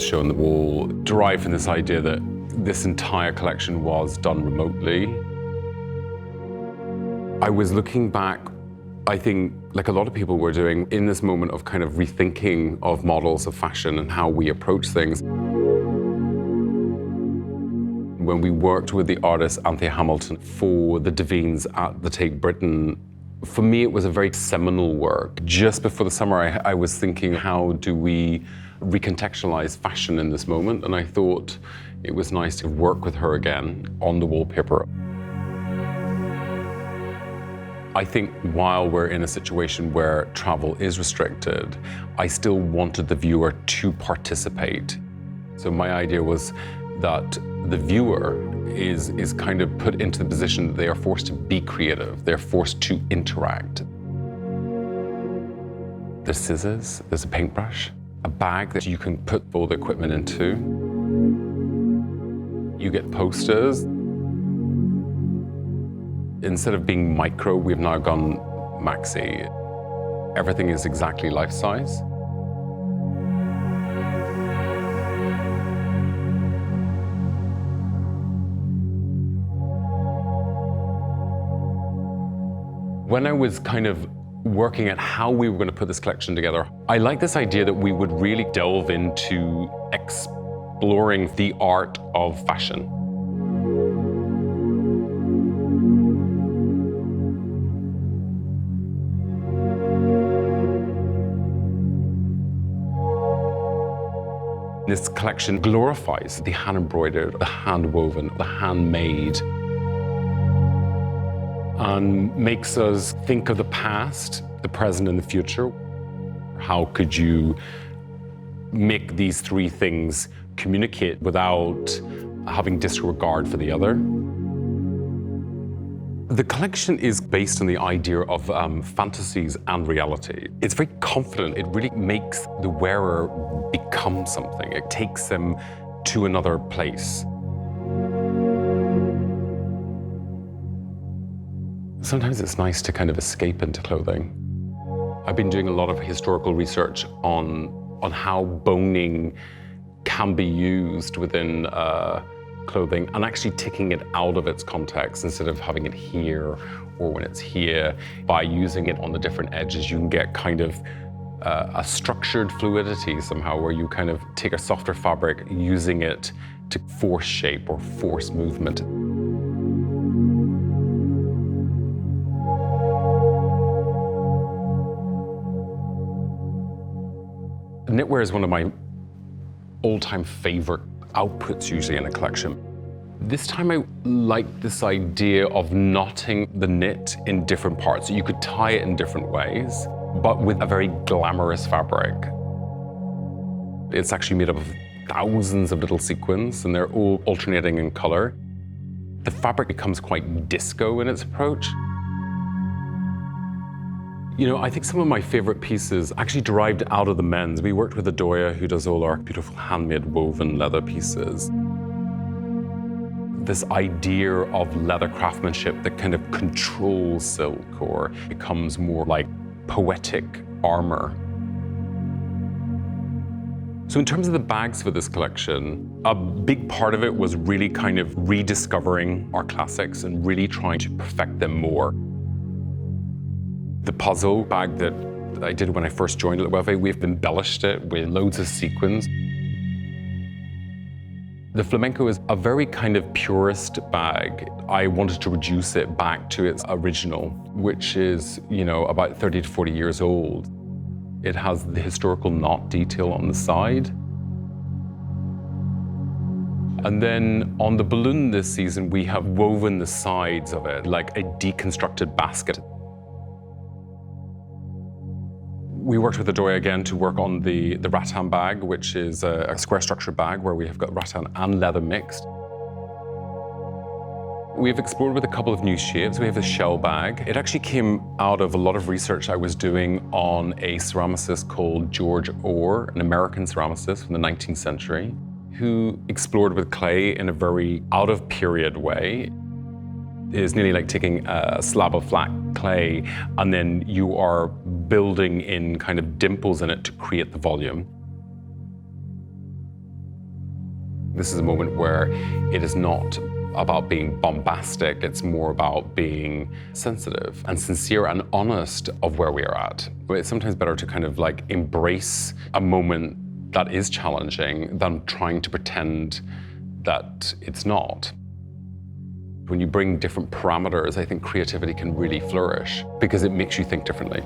show on the wall derived from this idea that this entire collection was done remotely. I was looking back, I think, like a lot of people were doing, in this moment of kind of rethinking of models of fashion and how we approach things. When we worked with the artist Anthea Hamilton for the Devines at the Tate Britain, for me it was a very seminal work. Just before the summer I was thinking, how do we recontextualize fashion in this moment? And I thought it was nice to work with her again on the wallpaper. I think while we're in a situation where travel is restricted, I still wanted the viewer to participate. So my idea was that the viewer is kind of put into the position that they are forced to be creative, they're forced to interact. There's scissors, there's a paintbrush, a bag that you can put all the equipment into. You get posters. Instead of being micro, we've now gone maxi. Everything is exactly life size. When I was kind of working at how we were going to put this collection together, I like this idea that we would really delve into exploring the art of fashion. This collection glorifies the hand-embroidered, the hand-woven, the handmade, and makes us think of the past, the present, and the future. How could you make these three things communicate without having disregard for the other? The collection is based on the idea of fantasies and reality. It's very confident. It really makes the wearer become something. It takes them to another place. Sometimes it's nice to kind of escape into clothing. I've been doing a lot of historical research on how boning can be used within clothing, and actually taking it out of its context instead of having it here or when it's here. By using it on the different edges, you can get kind of a structured fluidity somehow, where you kind of take a softer fabric, using it to force shape or force movement. Knitwear is one of my all-time favorite outputs usually in a collection. This time I like this idea of knotting the knit in different parts. So you could tie it in different ways, but with a very glamorous fabric. It's actually made up of thousands of little sequins, and they're all alternating in color. The fabric becomes quite disco in its approach. You know, I think some of my favorite pieces actually derived out of the men's. We worked with Adoya, who does all our beautiful handmade woven leather pieces. This idea of leather craftsmanship that kind of controls silk or becomes more like poetic armor. So in terms of the bags for this collection, a big part of it was really kind of rediscovering our classics and really trying to perfect them more. The puzzle bag that I did when I first joined LOEWE, we've embellished it with loads of sequins. The flamenco is a very kind of purist bag. I wanted to reduce it back to its original, which is, you know, about 30 to 40 years old. It has the historical knot detail on the side. And then on the balloon this season, we have woven the sides of it like a deconstructed basket. We worked with Adoya again to work on the rattan bag, which is a square structure bag where we have got rattan and leather mixed. We've explored with a couple of new shapes. We have the shell bag. It actually came out of a lot of research I was doing on a ceramicist called George Orr, an American ceramicist from the 19th century, who explored with clay in a very out-of-period way. It is nearly like taking a slab of flat clay and then you are building in kind of dimples in it to create the volume. This is a moment where it is not about being bombastic, it's more about being sensitive and sincere and honest of where we are at. It's sometimes better to kind of like embrace a moment that is challenging than trying to pretend that it's not. When you bring different parameters, I think creativity can really flourish because it makes you think differently.